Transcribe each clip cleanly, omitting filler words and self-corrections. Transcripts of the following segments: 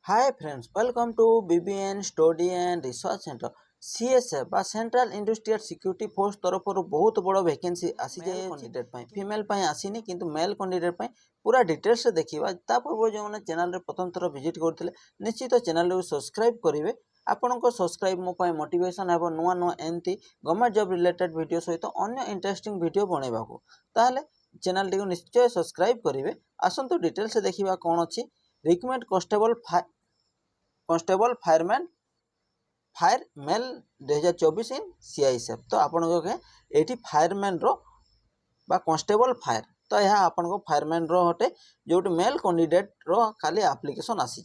Hi friends, welcome to BBN Study and Research Center. CSF बा central industrial security force तरफ बहुत बड़ vacancy आसी जाए कैंडिडेट फीमेल आसीनी किंतु मेल कैंडिडेट पूरा डिटेल्स देखा ता पूर्व जो मैंने चैनल रे प्रथम थर विजिट करते निश्चित चैनल को सब्सक्राइब करेंगे। आपण सब्सक्राइब मो मोटिवेशन है नुआ नुआ एमती गवर्नमेंट जॉब रिलेटेड वीडियो सहित अन्य इंटरेस्टिंग वीडियो बनवा ताहले चैनल टी निश्चय सब्सक्राइब करेंगे। आसतु डिटेल्स देखा कौन अच्छी recruitment constable fireman fire male 2024 इन सीआईएसएफ। तो आपण ये फायरमैन रो बा कॉन्स्टेबल फायर तो यह आपण फायरमैन रो हटे जो मेल कैंडिडेट रो खाली एप्लिकेशन आसी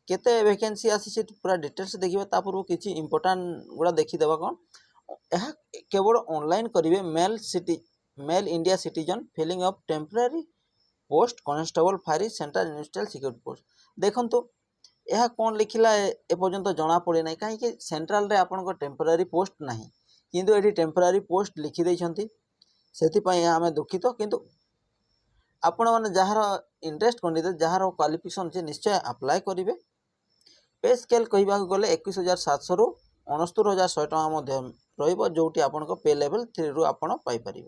केते वैकेंसी आसी पूरा डिटेल्स देखिए। पूर्व किसी इंपोर्टाट गुड़ा देखीदेवा कौन यह केवल ऑनलाइन करेंगे male India citizen filling up temporary post constable fire central industrial security post. देखो यह कौन लिखला एपर्यंत जना पड़े ना कहीं सेंट्रल रे आपन टेम्पररी पोस्ट ना किंतु ये टेम्पररी पोस्ट लिखिदे से आम दुखित किंतु आपण मैंने jar interest candidate jar qualification से निश्चय अप्लाई करेंगे। पे स्केल कहवा गले 21,700 रु 69,100 टका रोटी आप पे लेवल 3 रु आप पाइपर।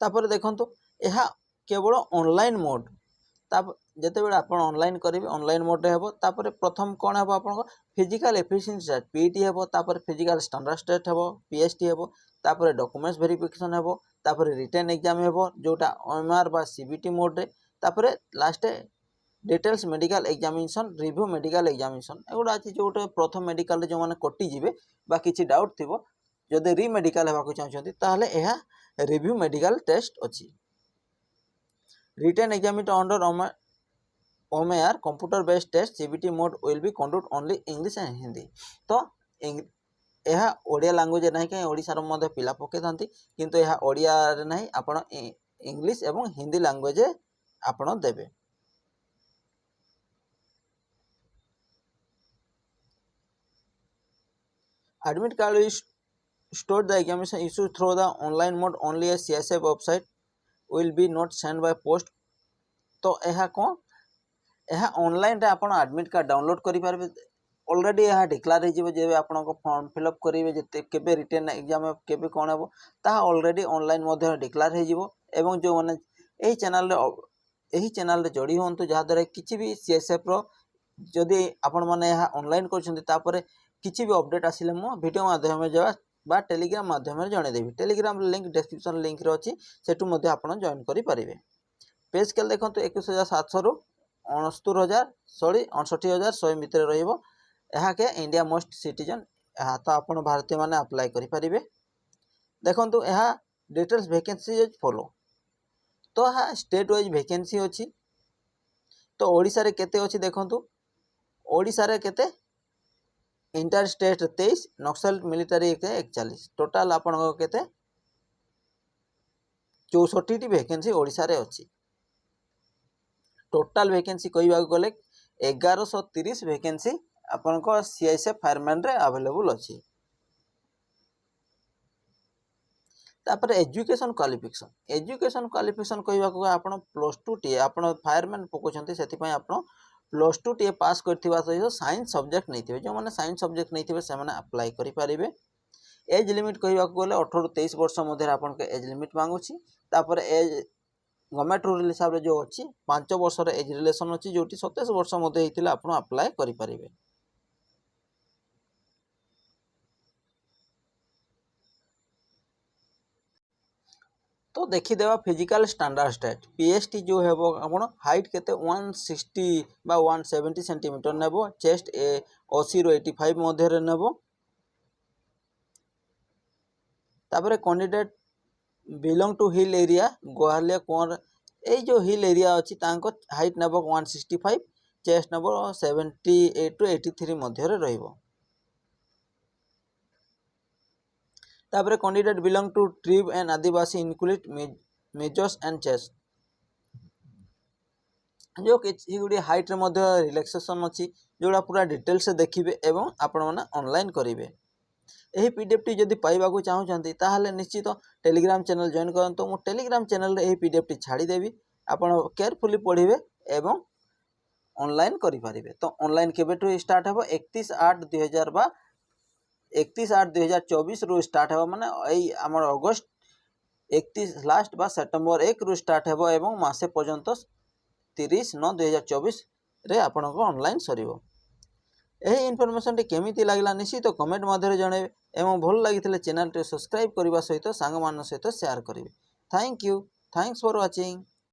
तापर देखो यह केवल ऑनलाइन मोड जिते बड़े आप ऑनलाइन करेंगे ऑनलाइन मोड्रे हे। तापर प्रथम कौन है आप फिजिकल एफिशिएंसी टेस्ट पीटी हे, तापर फिजिकल स्टैंडर्ड टेस्ट हे, पीएसटी हे, तापर डॉक्यूमेंट्स वेरिफिकेशन हे, तापर रिटन एग्जाम हे जोटा ओएमआर बा सीबीटी मोड्रे, तापर last details medical examination review medical examination एगुड़ा अच्छी जो प्रथम मेडिकल जो मैंने कटिजे बा किसी डाउट थी जदि री मेडिकल होगा चाहते ताहले यह रिव्यू मेडिकल टेस्ट अच्छी। Written examination under OMR computer based test CBT mode will be conduct only English and Hindi. तो यह ओडिया लैंग्वेज ना कहीं ओडिशार मध्य पिला पकई था किंतु यह ओडिया ना आपण इंग्लिश एवं हिंदी लैंग्वेज आपण देबे। Admit card is stored the examination issued through the online mode only a CSF website will be not sent by post। तो यह कौन यह ऑनलाइन रे आपण एडमिट कार्ड डाउनलोड करि पारबे। ऑलरेडी यह डिक्लेयर हो जे आपण फॉर्म फिलअप करेंगे जिते केबे रिटन एग्जाम केबे कौन हे ताहा ऑलरेडी ऑनलाइन मध्य डिक्लेयर हो एवं जो मैंने यही चैनल रे जोड़ी होंतु जहाँद्वारा किसी भी सीएसएफ रो जदि आपण मैंने यह ऑनलाइन कर किसी भी अपडेट आसिले मो वीडियो माध्यम जावा बा टेलीग्राम माध्यम जनईदेवी। टेलीग्राम लिंक डिस्क्रिप्शन लिंक रे अच्छी सेठू मध्य आपण जॉइन करि परिबे। पे स्केल देखो 21,700 रु 69,100 भितर रहा के इंडिया मोस्ट सिटीजन यह तो आप भारतीय मैंने अप्लाई करें। देखो यह डिटेल्स वैकेंसी फॉलो तो यह स्टेट वाइज वैकेंसी अच्छी। तो ओडिशा रे केते अच्छी देखो ओडिशा रे केते इंटर स्टेट 23 नक्सल मिलिटारी 41 टोटाल आपण केते 64 वैकेंसी ओडिशा रे अच्छी। टोटाल वैकेंसी कहवा गले 1130 वैकेंसी आपण सीआईएसएफ फायरमैन रे अवेलेबल अच्छी। तापर एजुकेशन क्वालिफिकेशन कहवा आप +2 टी आप फायरमैन पकाउछंती से आप +2 टी पास करथिबा सहित साइंस सब्जेक्ट नहीं थे जो मैंने साइंस सब्जेक्ट नहीं थे से अप्लाई करें। एज लिमिट कहवा गले 18 रु 23 वर्ष मध्य आपन के एज लिमिट मांगुची। तापर एज गवर्नमेंट रूल हिसाब से जो अच्छी 5 वर्ष एज रिलेसन अच्छी जो 27 वर्ष मध्य होता आप अप्लाई करें। तो देखीदेवा फिजिकल स्टैंडर्ड टेस्ट पीएसटी जो है आप हाइट केते 160 बा 170 सेंटीमीटर नेब, चेस्ट 80 रु 85 मध्य नेब। तापर candidate belong to hill area गुहालिया कुंवर ये जो हिल एरिया अच्छी हाइट नेब 165, चेस्ट नेब 78 रु 83 मध्य रहिबो। तापर candidate belong to tribe and आदिवासी इंक्लूड मेजर्स एंड चेस्ट जो किसी गुड़ी हाइट रे रिलैक्सेशन अच्छी जोड़ा पूरा डिटेल्स से देखिए एवं आपण मैंने ऑनलाइन करेंगे। यही पीडीएफ टी जदि पाइबाकू चाहूँगी ताहले निश्चित टेलीग्राम चैनल जॉइन करंतु। मु टेलीग्राम चैनल रे यही पीडीएफ टी छाड़ीदेवी ଆପଣ କେୟାरଫୁଲି पढ़िबे एवं ऑनलाइन करिपारिबे। तो ऑनलाइन केबेठु स्टार्ट हेबो 31/8/2000 बा 31/8/2024 रु स्टार्ट हेबो माने एई हमर अगस्त 31 लास्ट बा सेप्टेम्बर 1 रु स्टार्ट हेबो एवं मासे पर्यंत 30/9/2024 रे आपनको ऑनलाइन सरिबो। यही इनफॉरमेशन टी केमिति लागला निश्चित तो कमेंट माध्यम जणाइबे एवं भल लागिथिले चैनल टी सब्सक्राइब करबा सहित सांग मान सहित शेयर करिवे। Thank you, thanks for watching.